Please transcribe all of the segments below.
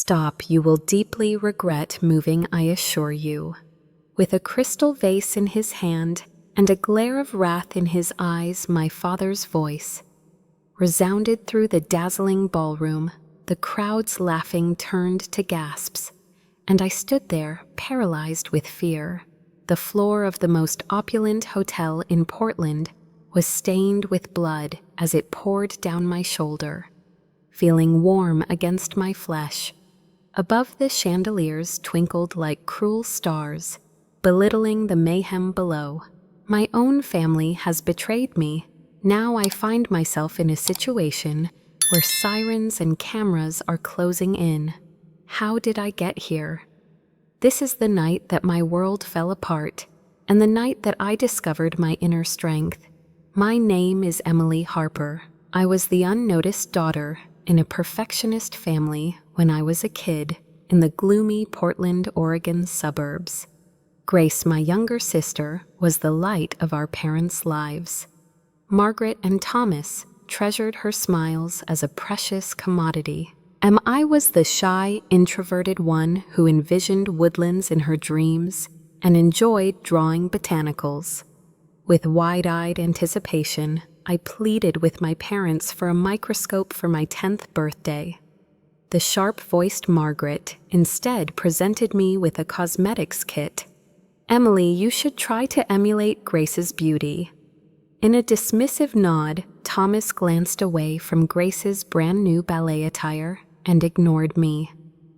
stop, you will deeply regret moving, I assure you." With a crystal vase in his hand and a glare of wrath in his eyes, my father's voice resounded through the dazzling ballroom. The crowd's laughing turned to gasps, and I stood there, paralyzed with fear. The floor of the most opulent hotel in Portland was stained with blood as it poured down my shoulder, feeling warm against my flesh. Above the chandeliers twinkled like cruel stars, belittling the mayhem below. My own family has betrayed me. Now I find myself in a situation where sirens and cameras are closing in. How did I get here? This is the night that my world fell apart, and the night that I discovered my inner strength. My name is Emily Harper. I was the unnoticed daughter in a perfectionist family when I was a kid in the gloomy Portland, Oregon suburbs. Grace, my younger sister, was the light of our parents' lives. Margaret and Thomas treasured her smiles as a precious commodity. I was the shy, introverted one who envisioned woodlands in her dreams and enjoyed drawing botanicals. With wide-eyed anticipation, I pleaded with my parents for a microscope for my 10th birthday. The sharp-voiced Margaret instead presented me with a cosmetics kit. "Emily, you should try to emulate Grace's beauty." In a dismissive nod, Thomas glanced away from Grace's brand-new ballet attire and ignored me.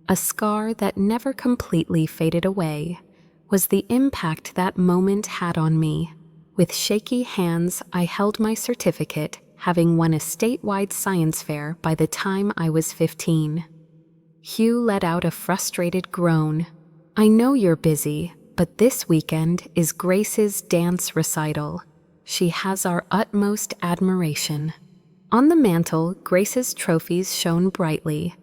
A scar that never completely faded away was the impact that moment had on me. With shaky hands, I held my certificate, having won a statewide science fair by the time I was 15. Hugh let out a frustrated groan. "I know you're busy, but this weekend is Grace's dance recital. She has our utmost admiration." On the mantel, Grace's trophies shone brightly,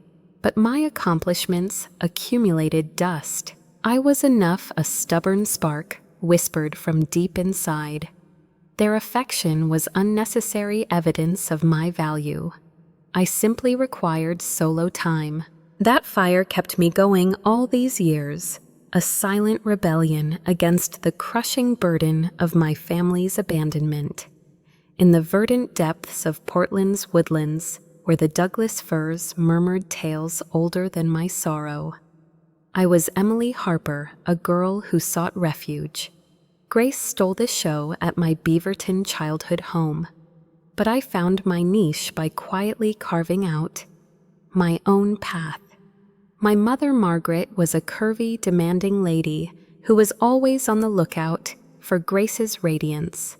but my accomplishments accumulated dust. I was enough a stubborn spark whispered from deep inside. Their affection was unnecessary evidence of my value. I simply required solo time. That fire kept me going all these years, a silent rebellion against the crushing burden of my family's abandonment. In the verdant depths of Portland's woodlands, where the Douglas firs murmured tales older than my sorrow, I was Emily Harper, a girl who sought refuge. Grace stole the show at my Beaverton childhood home, but I found my niche by quietly carving out my own path. My mother, Margaret, was a curvy, demanding lady who was always on the lookout for Grace's radiance.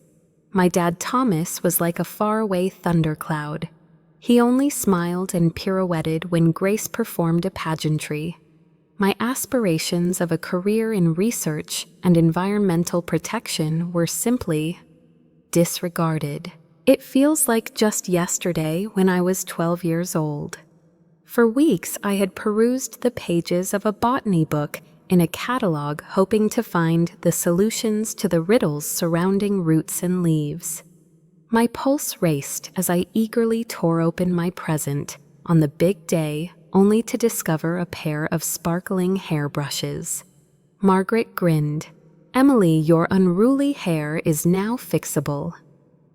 My dad, Thomas, was like a faraway thundercloud. He only smiled and pirouetted when Grace performed a pageantry. My aspirations of a career in research and environmental protection were simply disregarded. It feels like just yesterday when I was 12 years old. For weeks, I had perused the pages of a botany book in a catalog hoping to find the solutions to the riddles surrounding roots and leaves. My pulse raced as I eagerly tore open my present on the big day, only to discover a pair of sparkling hairbrushes. Margaret grinned. "Emily, your unruly hair is now fixable.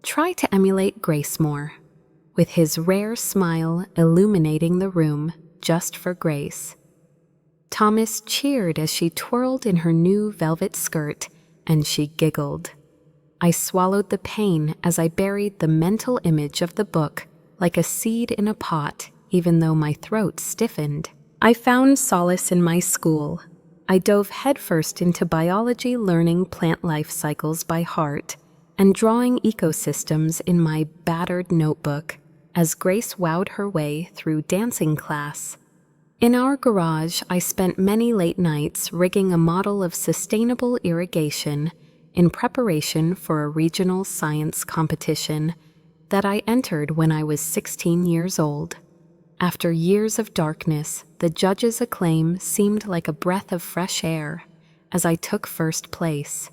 Try to emulate Grace more," with his rare smile illuminating the room just for Grace. Thomas cheered as she twirled in her new velvet skirt, and she giggled. I swallowed the pain as I buried the mental image of the book like a seed in a pot, even though my throat stiffened. I found solace in my school. I dove headfirst into biology, learning plant life cycles by heart, and drawing ecosystems in my battered notebook as Grace wowed her way through dancing class. In our garage, I spent many late nights rigging a model of sustainable irrigation in preparation for a regional science competition that I entered when I was 16 years old. After years of darkness, the judges' acclaim seemed like a breath of fresh air as I took first place.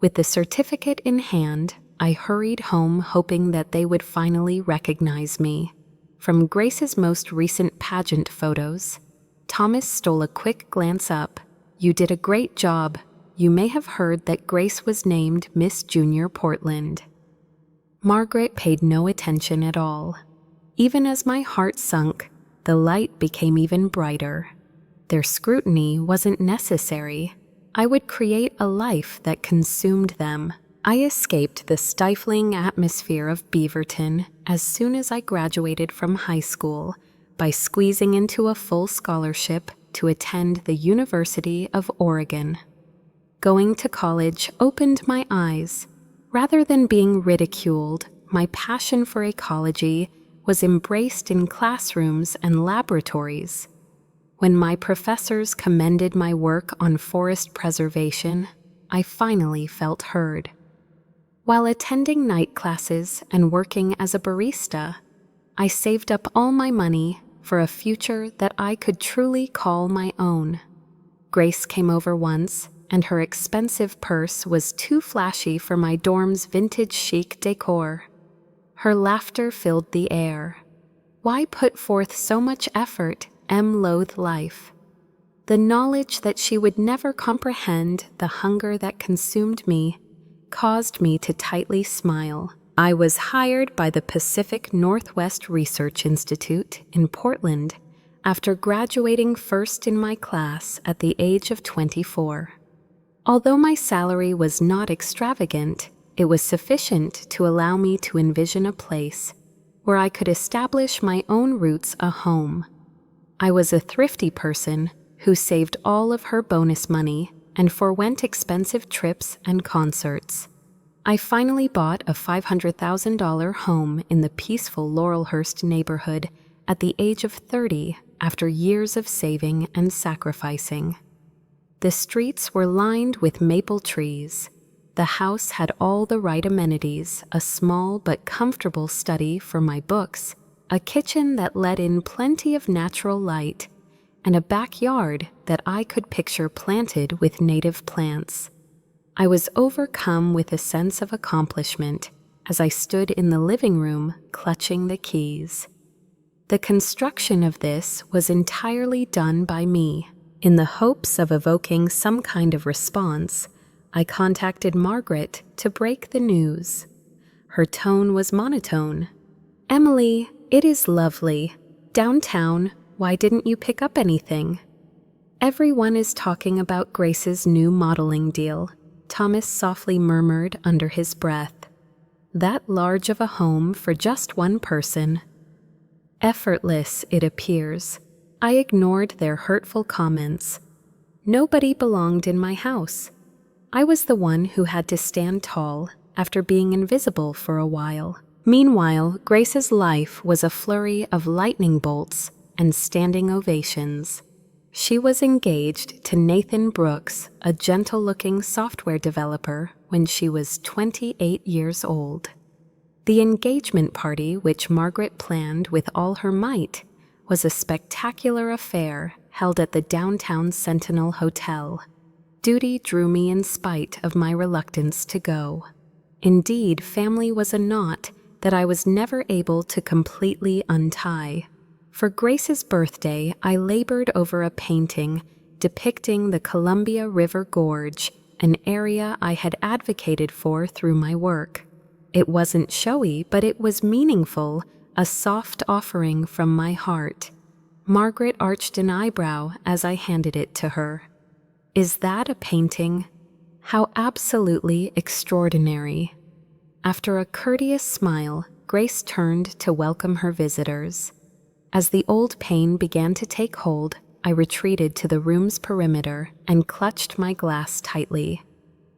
With the certificate in hand, I hurried home hoping that they would finally recognize me. From Grace's most recent pageant photos Thomas stole a quick glance up. "You did a great job. You may have heard that Grace was named Miss Junior Portland." Margaret paid no attention at all. Even as my heart sunk, the light became even brighter. Their scrutiny wasn't necessary. I would create a life that consumed them. I escaped the stifling atmosphere of Beaverton as soon as I graduated from high school by squeezing into a full scholarship to attend the University of Oregon. Going to college opened my eyes. Rather than being ridiculed, my passion for ecology was embraced in classrooms and laboratories. When my professors commended my work on forest preservation, I finally felt heard. While attending night classes and working as a barista, I saved up all my money for a future that I could truly call my own. Grace came over once, and her expensive purse was too flashy for my dorm's vintage chic decor. Her laughter filled the air. Why put forth so much effort, loathed life? The knowledge that she would never comprehend the hunger that consumed me caused me to tightly smile. I was hired by the Pacific Northwest Research Institute in Portland after graduating first in my class at the age of 24. Although my salary was not extravagant, it was sufficient to allow me to envision a place where I could establish my own roots, a home. I was a thrifty person who saved all of her bonus money and forwent expensive trips and concerts. I finally bought a $500,000 home in the peaceful Laurelhurst neighborhood at the age of 30 after years of saving and sacrificing. The streets were lined with maple trees. The house had all the right amenities, a small but comfortable study for my books, a kitchen that let in plenty of natural light, and a backyard that I could picture planted with native plants. I was overcome with a sense of accomplishment as I stood in the living room clutching the keys. The construction of this was entirely done by me. In the hopes of evoking some kind of response, I contacted Margaret to break the news. Her tone was monotone. "Emily, it is lovely. Downtown, why didn't you pick up anything?" "Everyone is talking about Grace's new modeling deal," Thomas softly murmured under his breath. "That large of a home for just one person." Effortless, it appears. I ignored their hurtful comments. Nobody belonged in my house. I was the one who had to stand tall after being invisible for a while. Meanwhile, Grace's life was a flurry of lightning bolts and standing ovations. She was engaged to Nathan Brooks, a gentle-looking software developer, when she was 28 years old. The engagement party, which Margaret planned with all her might, was a spectacular affair held at the downtown Sentinel Hotel. Duty drew me in spite of my reluctance to go. Indeed, family was a knot that I was never able to completely untie. For Grace's birthday, I labored over a painting depicting the Columbia River Gorge, an area I had advocated for through my work. It wasn't showy, but it was meaningful, a soft offering from my heart. Margaret arched an eyebrow as I handed it to her. "Is that a painting? How absolutely extraordinary." After a courteous smile, Grace turned to welcome her visitors. As the old pain began to take hold, I retreated to the room's perimeter and clutched my glass tightly.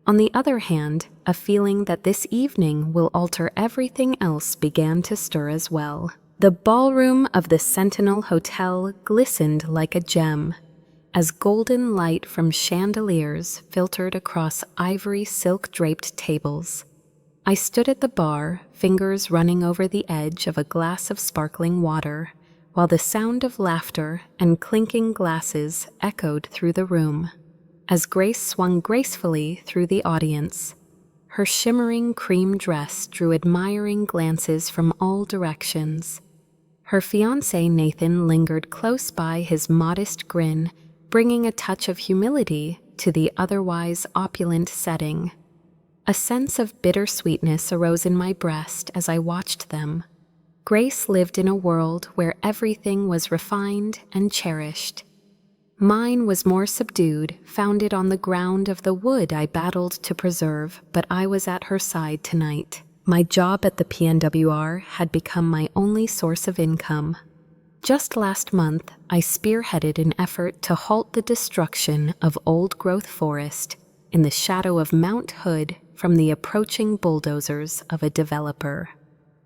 On the other hand, a feeling that this evening will alter everything else began to stir as well. The ballroom of the Sentinel Hotel glistened like a gem, as golden light from chandeliers filtered across ivory silk-draped tables. I stood at the bar, fingers running over the edge of a glass of sparkling water, while the sound of laughter and clinking glasses echoed through the room. As Grace swung gracefully through the audience, her shimmering cream dress drew admiring glances from all directions. Her fiancé Nathan lingered close by, his modest grin bringing a touch of humility to the otherwise opulent setting. A sense of bittersweetness arose in my breast as I watched them. Grace lived in a world where everything was refined and cherished. Mine was more subdued, founded on the ground of the wood I battled to preserve, but I was at her side tonight. My job at the PNWR had become my only source of income. Just last month, I spearheaded an effort to halt the destruction of old-growth forest in the shadow of Mount Hood from the approaching bulldozers of a developer.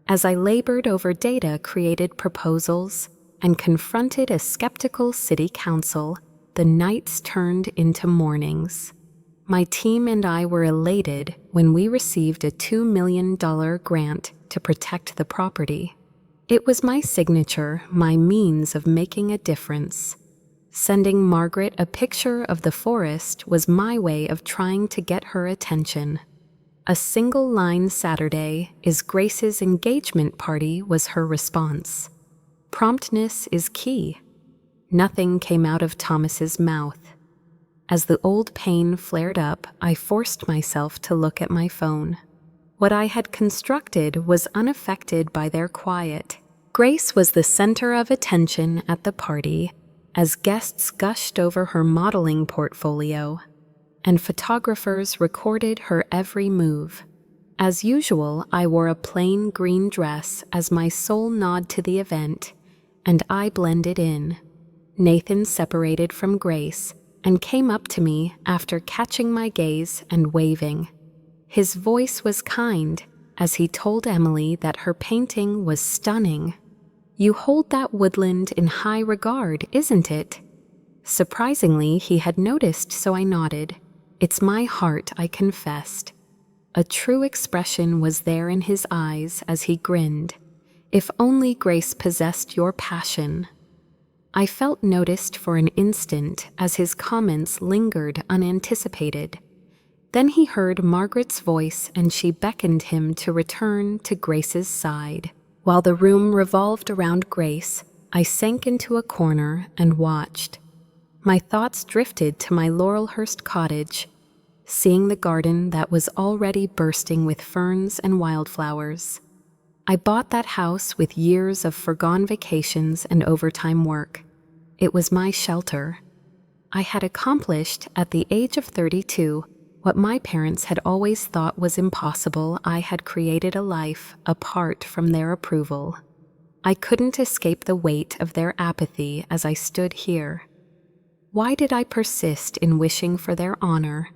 As I labored over data-created proposals and confronted a skeptical city council, the nights turned into mornings. My team and I were elated when we received a $2 million grant to protect the property. It was my signature, my means of making a difference. Sending Margaret a picture of the forest was my way of trying to get her attention. A single-line Saturday is Grace's engagement party was her response. Promptness is key. Nothing came out of Thomas's mouth. As the old pain flared up, I forced myself to look at my phone. What I had constructed was unaffected by their quiet. Grace was the center of attention at the party as guests gushed over her modeling portfolio, and photographers recorded her every move. As usual, I wore a plain green dress as my sole nod to the event, and I blended in. Nathan separated from Grace and came up to me after catching my gaze and waving. His voice was kind as he told Emily that her painting was stunning. "You hold that woodland in high regard, isn't it?" Surprisingly, he had noticed, so I nodded. "It's my heart," I confessed. A true expression was there in his eyes as he grinned. "If only Grace possessed your passion." I felt noticed for an instant as his comments lingered unanticipated. Then he heard Margaret's voice and she beckoned him to return to Grace's side. While the room revolved around Grace, I sank into a corner and watched. My thoughts drifted to my Laurelhurst cottage, seeing the garden that was already bursting with ferns and wildflowers. I bought that house with years of foregone vacations and overtime work. It was my shelter. I had accomplished, at the age of 32, what my parents had always thought was impossible. I had created a life apart from their approval. I couldn't escape the weight of their apathy as I stood here. Why did I persist in wishing for their honor?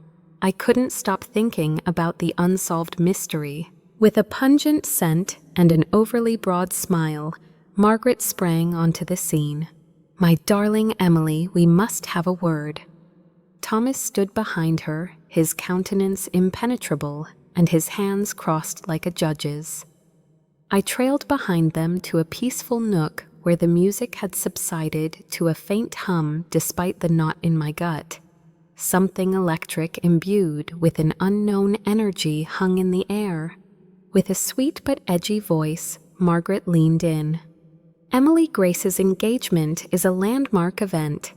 I couldn't stop thinking about the unsolved mystery. With a pungent scent and an overly broad smile, Margaret sprang onto the scene. "My darling Emily, we must have a word." Thomas stood behind her, his countenance impenetrable and his hands crossed like a judge's. I trailed behind them to a peaceful nook where the music had subsided to a faint hum despite the knot in my gut. Something electric imbued with an unknown energy hung in the air. With a sweet but edgy voice, Margaret leaned in. "Emily Grace's engagement is a landmark event.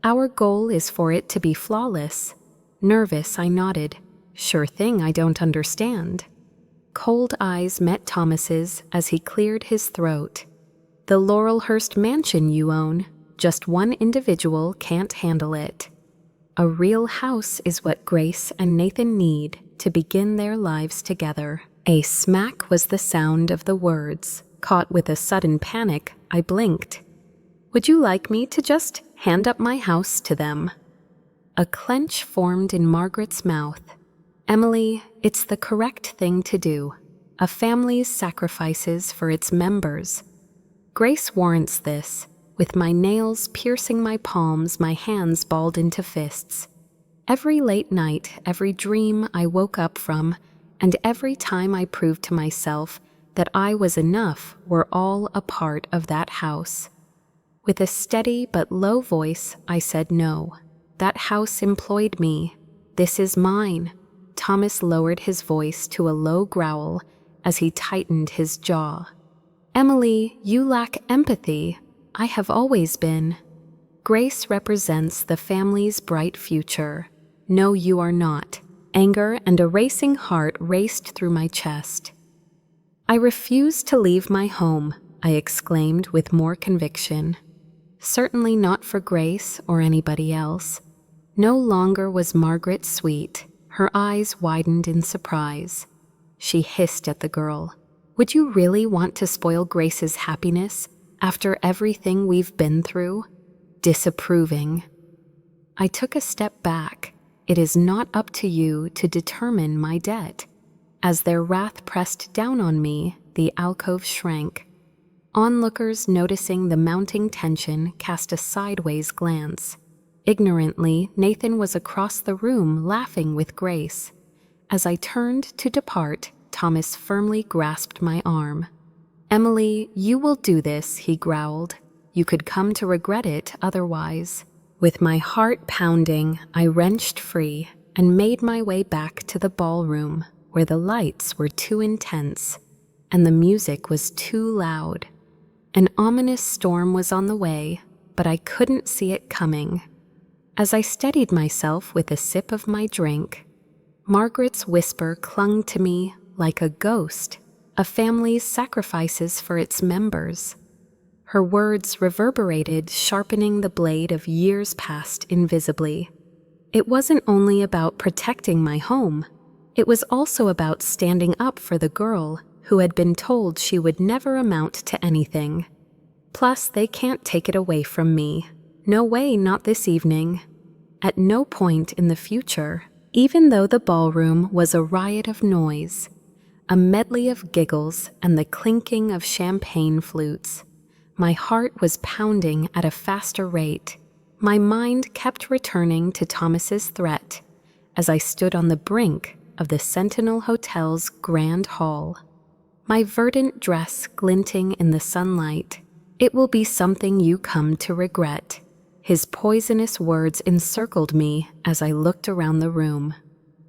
Our goal is for it to be flawless." Nervous, I nodded. "Sure thing, I don't understand." Cold eyes met Thomas's as he cleared his throat. "The Laurelhurst mansion you own. Just one individual can't handle it. A real house is what Grace and Nathan need to begin their lives together." A smack was the sound of the words. Caught with a sudden panic, I blinked. "Would you like me to just hand up my house to them?" A clench formed in Margaret's mouth. "Emily, it's the correct thing to do. A family's sacrifices for its members. Grace warrants this." With my nails piercing my palms, my hands balled into fists. Every late night, every dream I woke up from, and every time I proved to myself that I was enough were all a part of that house. With a steady but low voice, I said no. That house employed me. This is mine. Thomas lowered his voice to a low growl as he tightened his jaw. Emily, you lack empathy. I have always been. Grace represents the family's bright future. No, you are not. Anger and a racing heart raced through my chest. I refuse to leave my home, I exclaimed with more conviction. Certainly not for Grace or anybody else. No longer was Margaret sweet. Her eyes widened in surprise. She hissed at the girl. Would you really want to spoil Grace's happiness after everything we've been through? Disapproving. I took a step back. It is not up to you to determine my debt. As their wrath pressed down on me, the alcove shrank. Onlookers noticing the mounting tension cast a sideways glance. Ignorantly, Nathan was across the room laughing with Grace. As I turned to depart, Thomas firmly grasped my arm. Emily, you will do this, he growled. You could come to regret it otherwise. With my heart pounding, I wrenched free and made my way back to the ballroom, where the lights were too intense and the music was too loud. An ominous storm was on the way, but I couldn't see it coming. As I steadied myself with a sip of my drink, Margaret's whisper clung to me like a ghost, a family's sacrifices for its members. Her words reverberated, sharpening the blade of years past invisibly. It wasn't only about protecting my home. It was also about standing up for the girl who had been told she would never amount to anything. Plus, they can't take it away from me. No way, not this evening. At no point in the future, even though the ballroom was a riot of noise, a medley of giggles and the clinking of champagne flutes. My heart was pounding at a faster rate. My mind kept returning to Thomas's threat as I stood on the brink of the Sentinel Hotel's grand hall. My verdant dress glinting in the sunlight. It will be something you come to regret. His poisonous words encircled me as I looked around the room.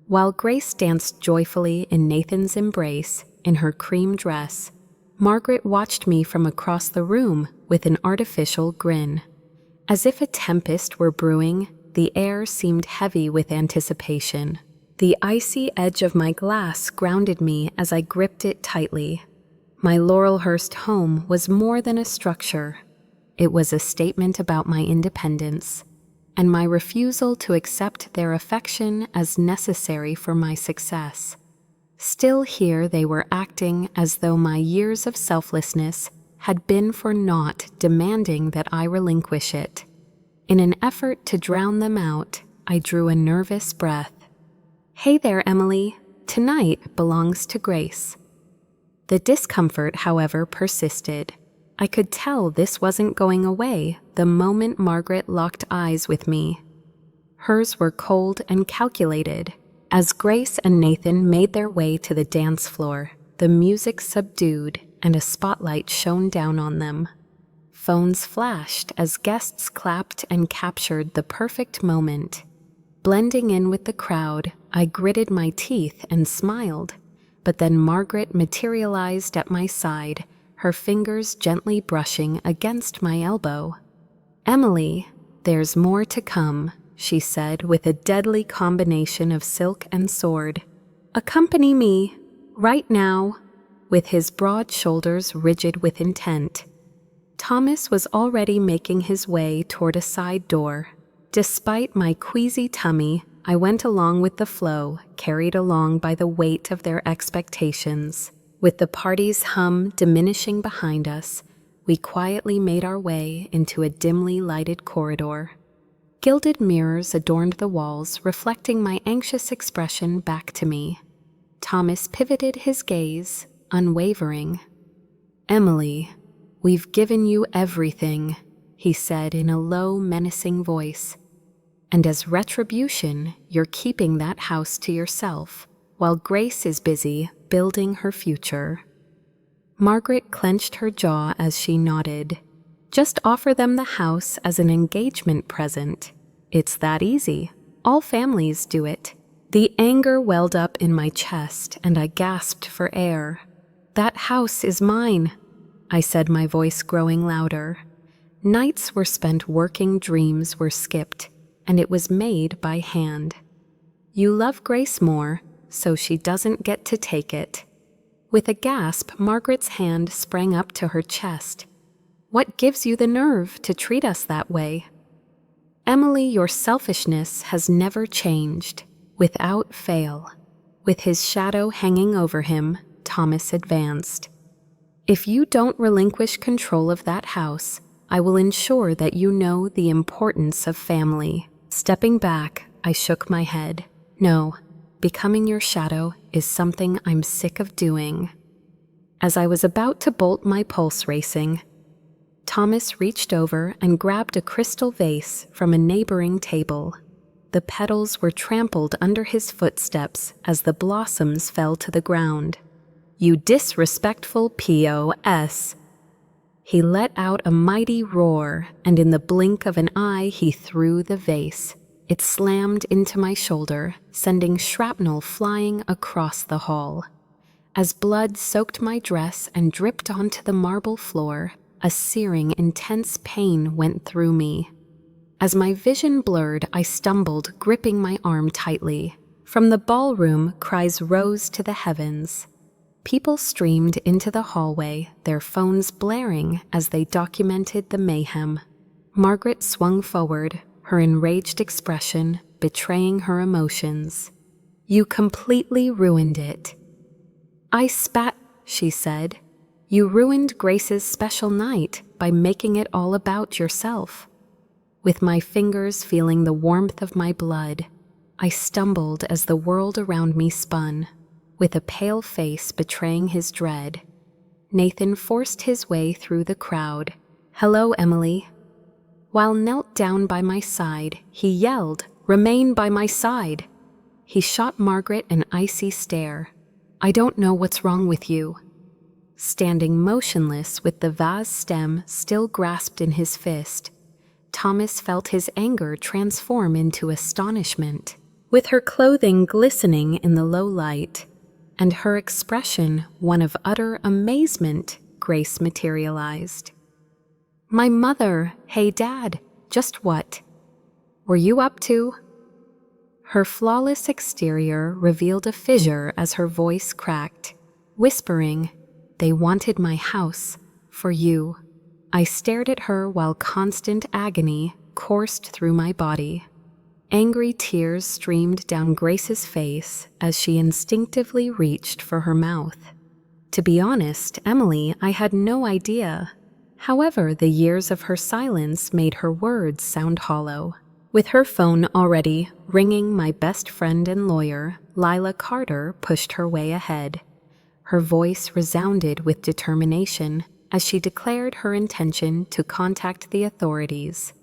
While Grace danced joyfully in Nathan's embrace in her cream dress, Margaret watched me from across the room with an artificial grin. As if a tempest were brewing, the air seemed heavy with anticipation. The icy edge of my glass grounded me as I gripped it tightly. My Laurelhurst home was more than a structure. It was a statement about my independence and my refusal to accept their affection as necessary for my success. Still here they were acting as though my years of selflessness had been for naught, demanding that I relinquish it. In an effort to drown them out, I drew a nervous breath. Hey there, Emily. Tonight belongs to Grace. The discomfort, however, persisted. I could tell this wasn't going away the moment Margaret locked eyes with me. Hers were cold and calculated. As Grace and Nathan made their way to the dance floor, the music subdued and a spotlight shone down on them. Phones flashed as guests clapped and captured the perfect moment. Blending in with the crowd, I gritted my teeth and smiled, but then Margaret materialized at my side, her fingers gently brushing against my elbow. Emily, there's more to come, she said with a deadly combination of silk and sword. Accompany me, right now. With his broad shoulders rigid with intent, Thomas was already making his way toward a side door. Despite my queasy tummy, I went along with the flow, carried along by the weight of their expectations. With the party's hum diminishing behind us, we quietly made our way into a dimly lighted corridor. Gilded mirrors adorned the walls, reflecting my anxious expression back to me. Thomas pivoted his gaze, unwavering. Emily, we've given you everything, he said in a low, menacing voice. And as retribution, you're keeping that house to yourself, while Grace is busy building her future. Margaret clenched her jaw as she nodded. Just offer them the house as an engagement present. It's that easy. All families do it. The anger welled up in my chest and I gasped for air. That house is mine. I said, my voice growing louder. Nights were spent working, dreams were skipped, and it was made by hand. You love Grace more, so she doesn't get to take it. With a gasp, Margaret's hand sprang up to her chest. What gives you the nerve to treat us that way? Emily, your selfishness has never changed, without fail. With his shadow hanging over him, Thomas advanced. If you don't relinquish control of that house, I will ensure that you know the importance of family. Stepping back, I shook my head. No, becoming your shadow is something I'm sick of doing. As I was about to bolt, my pulse racing, Thomas reached over and grabbed a crystal vase from a neighboring table. The petals were trampled under his footsteps as the blossoms fell to the ground. You disrespectful POS! He let out a mighty roar, and in the blink of an eye he threw the vase. It slammed into my shoulder, sending shrapnel flying across the hall. As blood soaked my dress and dripped onto the marble floor, a searing, intense pain went through me. As my vision blurred, I stumbled, gripping my arm tightly. From the ballroom, cries rose to the heavens. People streamed into the hallway, their phones blaring as they documented the mayhem. Margaret swung forward, her enraged expression betraying her emotions. You completely ruined it. I spat, she said. You ruined Grace's special night by making it all about yourself. With my fingers feeling the warmth of my blood, I stumbled as the world around me spun, with a pale face betraying his dread. Nathan forced his way through the crowd. Hello, Emily. While knelt down by my side, he yelled, Remain by my side. He shot Margaret an icy stare. I don't know what's wrong with you. Standing motionless with the vase stem still grasped in his fist, Thomas felt his anger transform into astonishment. With her clothing glistening in the low light, and her expression one of utter amazement, Grace materialized. My mother, hey Dad, just what were you up to? Her flawless exterior revealed a fissure as her voice cracked, whispering, They wanted my house, for you. I stared at her while constant agony coursed through my body. Angry tears streamed down Grace's face as she instinctively reached for her mouth. To be honest, Emily, I had no idea. However, the years of her silence made her words sound hollow. With her phone already ringing, my best friend and lawyer, Lila Carter, pushed her way ahead. Her voice resounded with determination as she declared her intention to contact the authorities.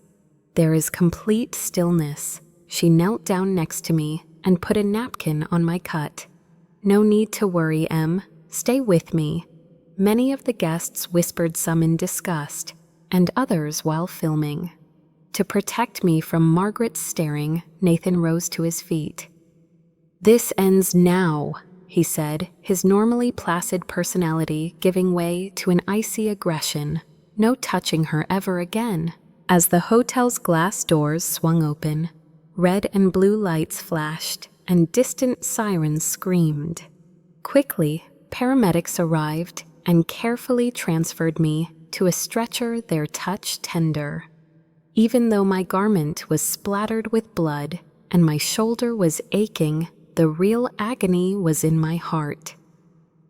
There is complete stillness. She knelt down next to me and put a napkin on my cut. No need to worry, Em. Stay with me. Many of the guests whispered some in disgust, and others while filming. To protect me from Margaret's staring, Nathan rose to his feet. This ends now, he said, his normally placid personality giving way to an icy aggression. No touching her ever again. As the hotel's glass doors swung open, red and blue lights flashed, and distant sirens screamed. Quickly, paramedics arrived and carefully transferred me to a stretcher, their touch tender. Even though my garment was splattered with blood and my shoulder was aching, the real agony was in my heart.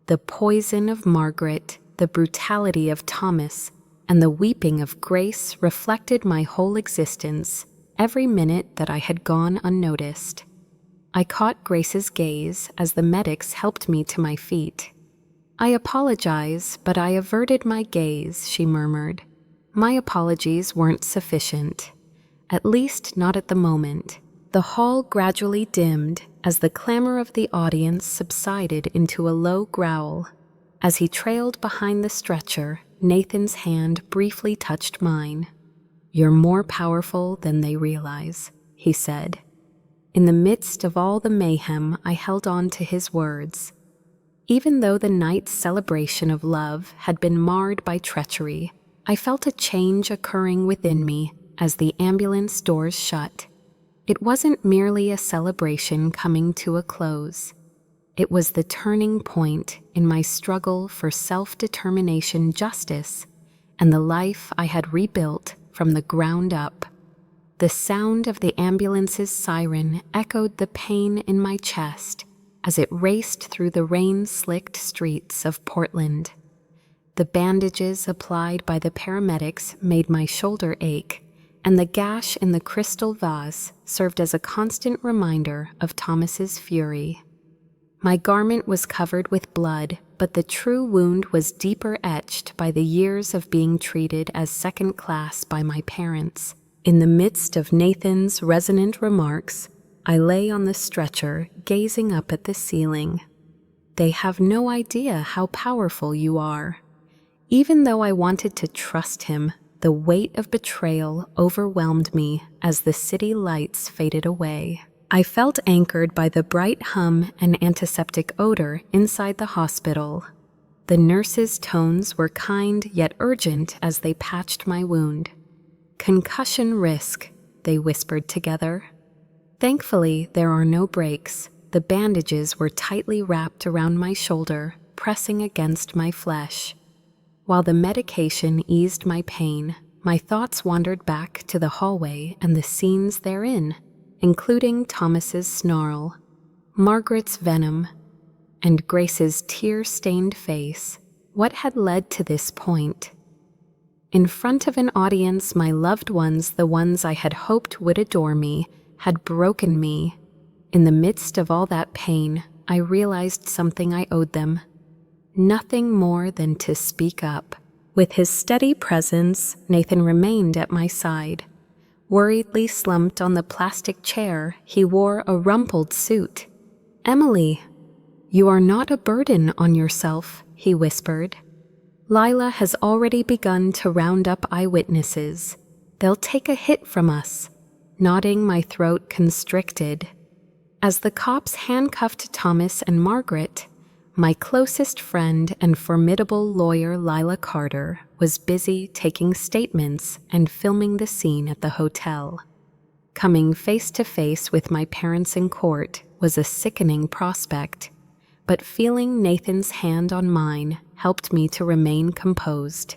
The poison of Margaret, the brutality of Thomas, and the weeping of Grace reflected my whole existence, every minute that I had gone unnoticed. I caught Grace's gaze as the medics helped me to my feet. I apologize, but I averted my gaze, she murmured. My apologies weren't sufficient, at least not at the moment. The hall gradually dimmed as the clamor of the audience subsided into a low growl. As he trailed behind the stretcher, Nathan's hand briefly touched mine. You're more powerful than they realize, he said. In the midst of all the mayhem, I held on to his words. Even though the night's celebration of love had been marred by treachery, I felt a change occurring within me as the ambulance doors shut. It wasn't merely a celebration coming to a close. It was the turning point in my struggle for self-determination, justice, and the life I had rebuilt from the ground up. The sound of the ambulance's siren echoed the pain in my chest as it raced through the rain-slicked streets of Portland. The bandages applied by the paramedics made my shoulder ache, and the gash in the crystal vase served as a constant reminder of Thomas's fury. My garment was covered with blood, but the true wound was deeper etched by the years of being treated as second class by my parents. In the midst of Nathan's resonant remarks, I lay on the stretcher, gazing up at the ceiling. They have no idea how powerful you are. Even though I wanted to trust him, the weight of betrayal overwhelmed me as the city lights faded away. I felt anchored by the bright hum and antiseptic odor inside the hospital. The nurses' tones were kind yet urgent as they patched my wound. "Concussion risk," they whispered together. Thankfully, there are no breaks. The bandages were tightly wrapped around my shoulder, pressing against my flesh. While the medication eased my pain, my thoughts wandered back to the hallway and the scenes therein, including Thomas's snarl, Margaret's venom, and Grace's tear-stained face. What had led to this point? In front of an audience, my loved ones, the ones I had hoped would adore me, had broken me. In the midst of all that pain, I realized something I owed them. Nothing more than to speak up. With his steady presence, Nathan remained at my side. Worriedly slumped on the plastic chair, he wore a rumpled suit. "Emily, you are not a burden on yourself," he whispered. "Lila has already begun to round up eyewitnesses. They'll take a hit from us." Nodding, my throat constricted. As the cops handcuffed Thomas and Margaret, my closest friend and formidable lawyer Lila Carter was busy taking statements and filming the scene at the hotel. Coming face to face with my parents in court was a sickening prospect, but feeling Nathan's hand on mine helped me to remain composed.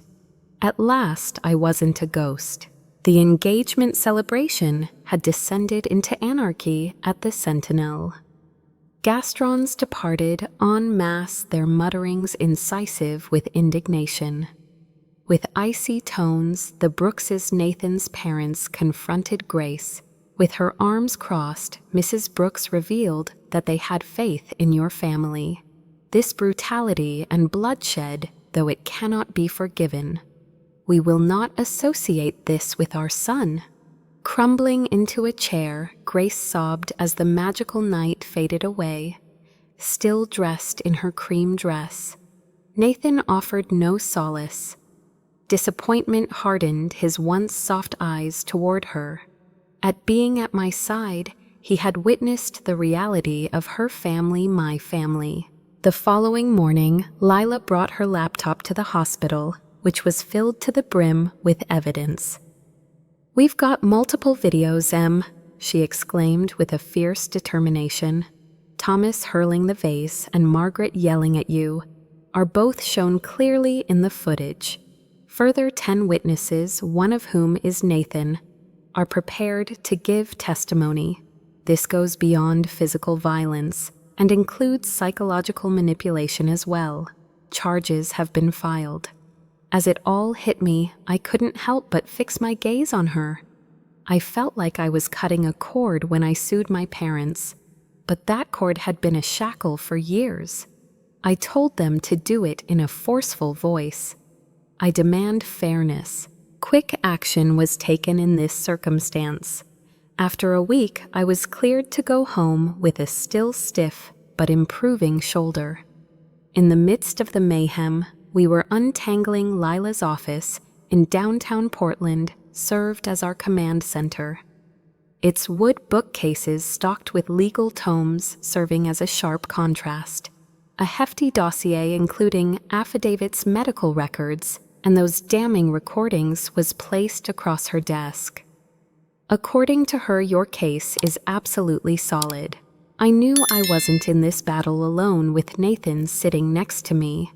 At last, I wasn't a ghost. The engagement celebration had descended into anarchy at the Sentinel. Gastrons departed en masse, their mutterings incisive with indignation. With icy tones, the Brookses' Nathan's parents confronted Grace. With her arms crossed, Mrs. Brooks revealed that they had faith in your family. This brutality and bloodshed, though it cannot be forgiven. We will not associate this with our son. Crumbling into a chair, Grace sobbed as the magical night faded away. Still dressed in her cream dress, Nathan offered no solace. Disappointment hardened his once soft eyes toward her. At being at my side, he had witnessed the reality of her family, my family. The following morning, Lila brought her laptop to the hospital, which was filled to the brim with evidence. "We've got multiple videos, Em," she exclaimed with a fierce determination. "Thomas hurling the vase and Margaret yelling at you are both shown clearly in the footage. Further 10 witnesses, one of whom is Nathan, are prepared to give testimony. This goes beyond physical violence and includes psychological manipulation as well. Charges have been filed." As it all hit me, I couldn't help but fix my gaze on her. I felt like I was cutting a cord when I sued my parents, but that cord had been a shackle for years. I told them to do it in a forceful voice. I demand fairness. Quick action was taken in this circumstance. After a week, I was cleared to go home with a still stiff but improving shoulder. In the midst of the mayhem, we were untangling Lila's office in downtown Portland, served as our command center. Its wood bookcases stocked with legal tomes serving as a sharp contrast. A hefty dossier including affidavits, medical records, and those damning recordings was placed across her desk. According to her, your case is absolutely solid. I knew I wasn't in this battle alone with Nathan sitting next to me.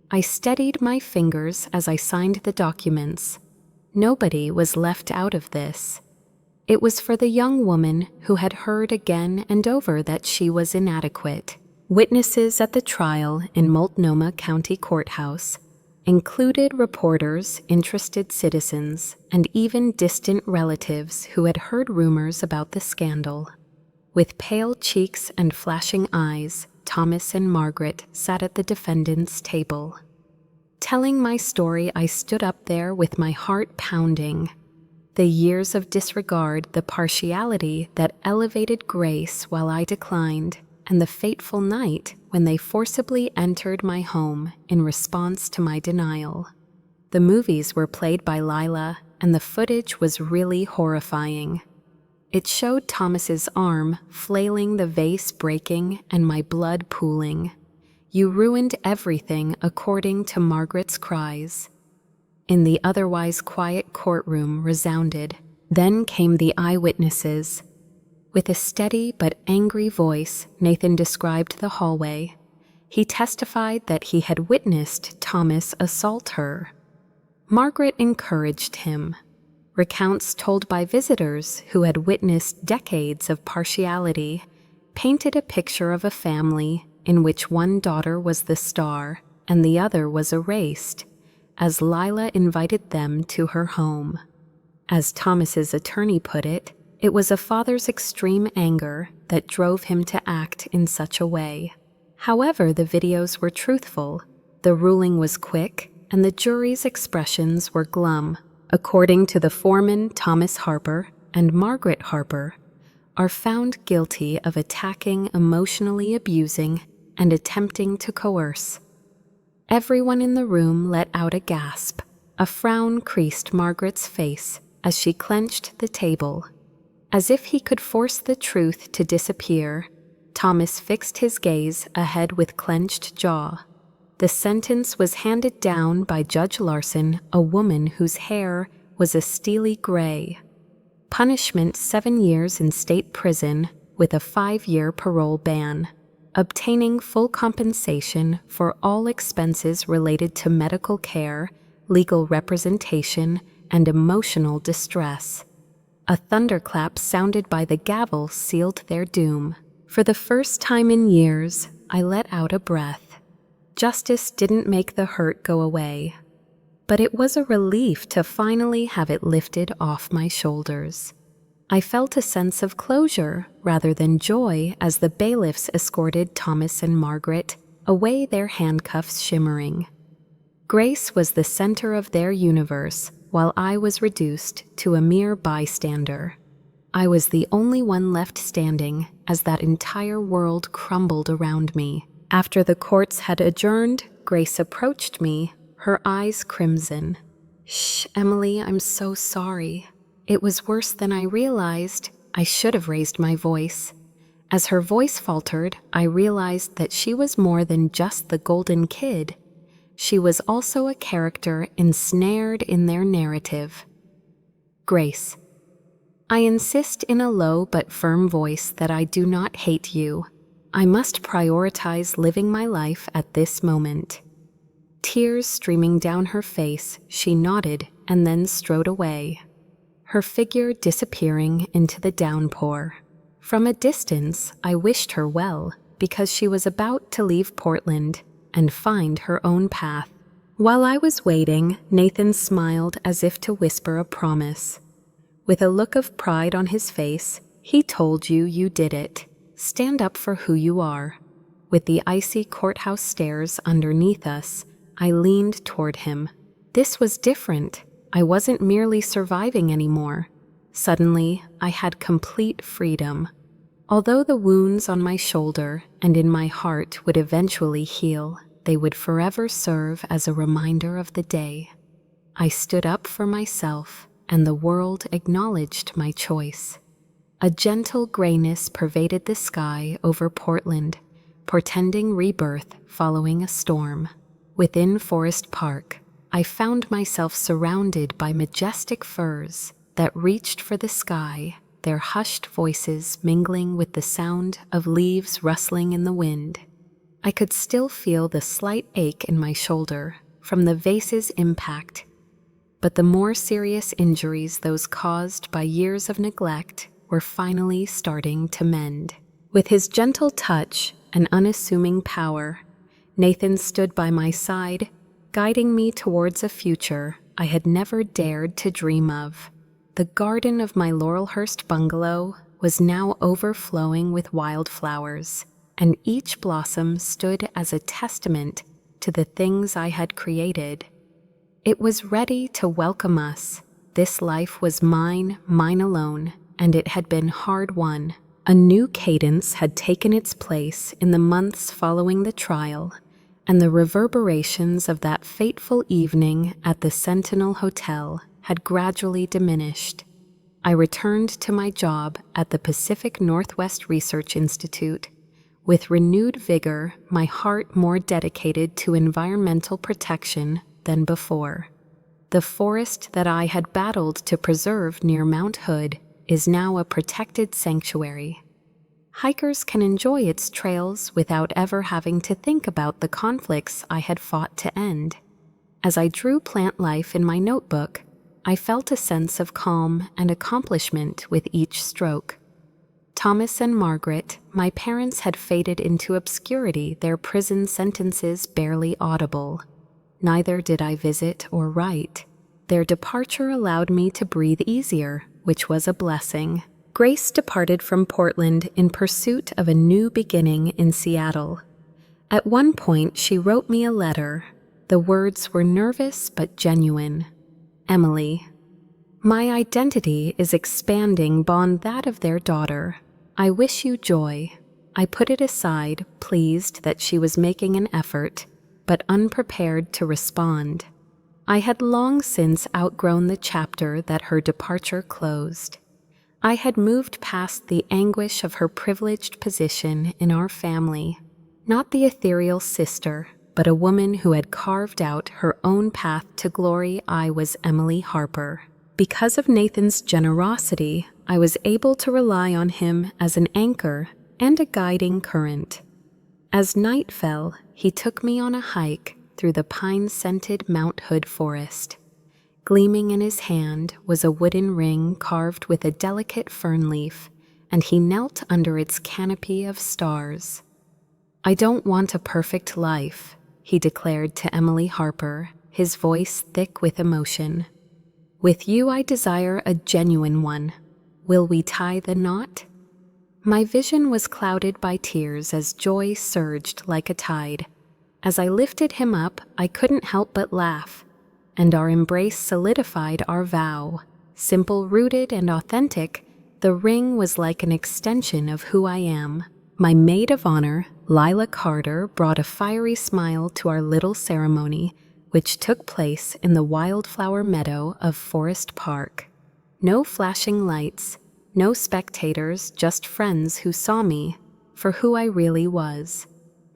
I steadied my fingers as I signed the documents. Nobody was left out of this. It was for the young woman who had heard again and over that she was inadequate. Witnesses at the trial in Multnomah County Courthouse included reporters, interested citizens, and even distant relatives who had heard rumors about the scandal. With pale cheeks and flashing eyes, Thomas and Margaret sat at the defendant's table. Telling my story, I stood up there with my heart pounding. The years of disregard, the partiality that elevated Grace while I declined, and the fateful night when they forcibly entered my home in response to my denial. The movies were played by Lila, and the footage was really horrifying. It showed Thomas's arm flailing, the vase breaking, and my blood pooling. You ruined everything, according to Margaret's cries. In the otherwise quiet courtroom resounded. Then came the eyewitnesses. With a steady but angry voice, Nathan described the hallway. He testified that he had witnessed Thomas assault her. Margaret encouraged him. Recounts told by visitors who had witnessed decades of partiality painted a picture of a family in which one daughter was the star and the other was erased, as Lila invited them to her home. As Thomas's attorney put it, it was a father's extreme anger that drove him to act in such a way. However, the videos were truthful, the ruling was quick, and the jury's expressions were glum. According to the foreman, Thomas Harper and Margaret Harper are found guilty of attacking, emotionally abusing, and attempting to coerce. Everyone in the room let out a gasp. A frown creased Margaret's face as she clenched the table. As if he could force the truth to disappear, Thomas fixed his gaze ahead with clenched jaw. The sentence was handed down by Judge Larson, a woman whose hair was a steely gray. Punishment: 7 years in state prison with a 5-year parole ban. Obtaining full compensation for all expenses related to medical care, legal representation, and emotional distress. A thunderclap sounded by the gavel sealed their doom. For the first time in years, I let out a breath. Justice didn't make the hurt go away, but it was a relief to finally have it lifted off my shoulders. I felt a sense of closure rather than joy as the bailiffs escorted Thomas and Margaret away, their handcuffs shimmering. Grace was the center of their universe, while I was reduced to a mere bystander. I was the only one left standing as that entire world crumbled around me. After the courts had adjourned, Grace approached me, her eyes crimson. "Shh, Emily, I'm so sorry. It was worse than I realized. I should have raised my voice." As her voice faltered, I realized that she was more than just the golden kid. She was also a character ensnared in their narrative. "Grace, I insist in a low but firm voice that I do not hate you. I must prioritize living my life at this moment." Tears streaming down her face, she nodded and then strode away, her figure disappearing into the downpour. From a distance, I wished her well, because she was about to leave Portland and find her own path. While I was waiting, Nathan smiled as if to whisper a promise. With a look of pride on his face, he told you you did it. Stand up for who you are. With the icy courthouse stairs underneath us, I leaned toward him. This was different. I wasn't merely surviving anymore. Suddenly, I had complete freedom. Although the wounds on my shoulder and in my heart would eventually heal, they would forever serve as a reminder of the day. I stood up for myself, and the world acknowledged my choice. A gentle grayness pervaded the sky over Portland, portending rebirth following a storm. Within Forest Park, I found myself surrounded by majestic firs that reached for the sky, their hushed voices mingling with the sound of leaves rustling in the wind. I could still feel the slight ache in my shoulder from the vase's impact, but the more serious injuries, those caused by years of neglect, were finally starting to mend. With his gentle touch and unassuming power, Nathan stood by my side, guiding me towards a future I had never dared to dream of. The garden of my Laurelhurst bungalow was now overflowing with wildflowers, and each blossom stood as a testament to the things I had created. It was ready to welcome us. This life was mine, mine alone, and it had been hard-won. A new cadence had taken its place in the months following the trial, and the reverberations of that fateful evening at the Sentinel Hotel had gradually diminished. I returned to my job at the Pacific Northwest Research Institute, with renewed vigor, my heart more dedicated to environmental protection than before. The forest that I had battled to preserve near Mount Hood is now a protected sanctuary. Hikers can enjoy its trails without ever having to think about the conflicts I had fought to end. As I drew plant life in my notebook, I felt a sense of calm and accomplishment with each stroke. Thomas and Margaret, my parents, had faded into obscurity, their prison sentences barely audible. Neither did I visit or write. Their departure allowed me to breathe easier, which was a blessing. Grace departed from Portland in pursuit of a new beginning in Seattle. At one point, she wrote me a letter. The words were nervous but genuine. Emily, my identity is expanding beyond that of their daughter. I wish you joy. I put it aside, pleased that she was making an effort, but unprepared to respond. I had long since outgrown the chapter that her departure closed. I had moved past the anguish of her privileged position in our family, not the ethereal sister, but a woman who had carved out her own path to glory. I was Emily Harper. Because of Nathan's generosity, I was able to rely on him as an anchor and a guiding current. As night fell, he took me on a hike through the pine-scented Mount Hood forest. Gleaming in his hand was a wooden ring carved with a delicate fern leaf, and he knelt under its canopy of stars. I don't want a perfect life, he declared to Emily Harper, his voice thick with emotion. With you I desire a genuine one. Will we tie the knot? My vision was clouded by tears as joy surged like a tide. As I lifted him up, I couldn't help but laugh, and our embrace solidified our vow. Simple, rooted, and authentic, the ring was like an extension of who I am. My maid of honor, Lila Carter, brought a fiery smile to our little ceremony, which took place in the wildflower meadow of Forest Park. No flashing lights, no spectators, just friends who saw me for who I really was.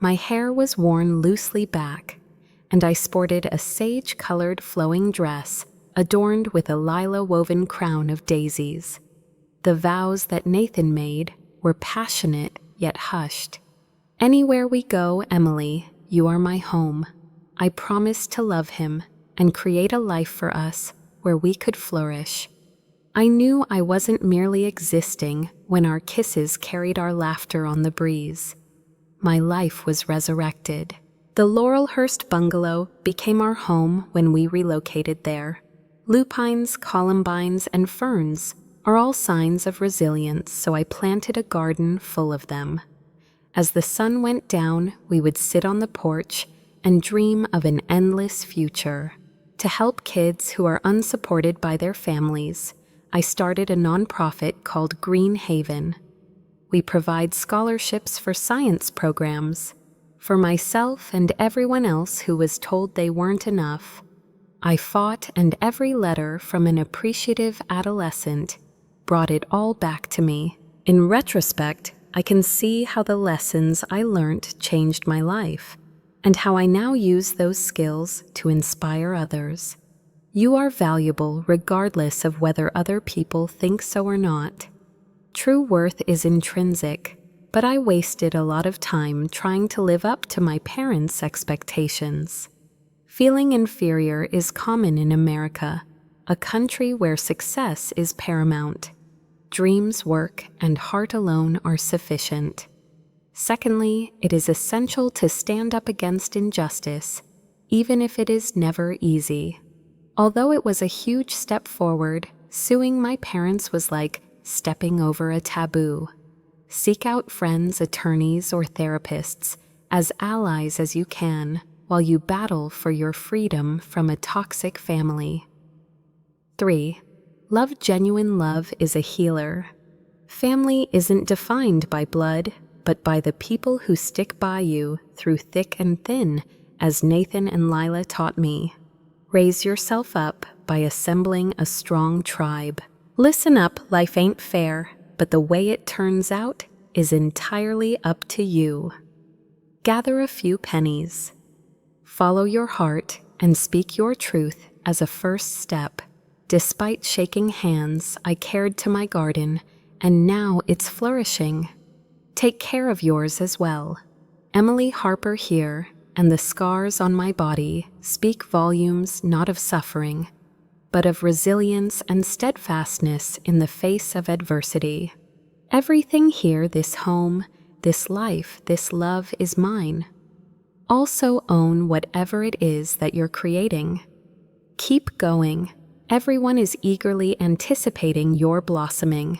My hair was worn loosely back, and I sported a sage-colored flowing dress adorned with a lilac-woven crown of daisies. The vows that Nathan made were passionate yet hushed. Anywhere we go, Emily, you are my home. I promise to love him and create a life for us where we could flourish. I knew I wasn't merely existing when our kisses carried our laughter on the breeze. My life was resurrected. The Laurelhurst bungalow became our home when we relocated there. Lupines, columbines, and ferns are all signs of resilience, so I planted a garden full of them. As the sun went down, we would sit on the porch and dream of an endless future. To help kids who are unsupported by their families, I started a nonprofit called Green Haven. We provide scholarships for science programs. For myself and everyone else who was told they weren't enough, I fought, and every letter from an appreciative adolescent brought it all back to me. In retrospect, I can see how the lessons I learned changed my life, and how I now use those skills to inspire others. You are valuable regardless of whether other people think so or not. True worth is intrinsic, but I wasted a lot of time trying to live up to my parents' expectations. Feeling inferior is common in America, a country where success is paramount. Dreams, work, and heart alone are sufficient. Secondly, it is essential to stand up against injustice, even if it is never easy. Although it was a huge step forward, suing my parents was like stepping over a taboo. Seek out friends, attorneys, or therapists as allies as you can while you battle for your freedom from a toxic family. 3. Genuine love is a healer. Family isn't defined by blood, but by the people who stick by you through thick and thin, as Nathan and Lila taught me. Raise yourself up by assembling a strong tribe. Listen up, life ain't fair, but the way it turns out is entirely up to you. Gather a few pennies. Follow your heart and speak your truth as a first step. Despite shaking hands, I cared to my garden, and now it's flourishing. Take care of yours as well. Emily Harper here, and the scars on my body speak volumes not of suffering, but of resilience and steadfastness in the face of adversity. Everything here, this home, this life, this love, is mine. Also own whatever it is that you're creating. Keep going. Everyone is eagerly anticipating your blossoming.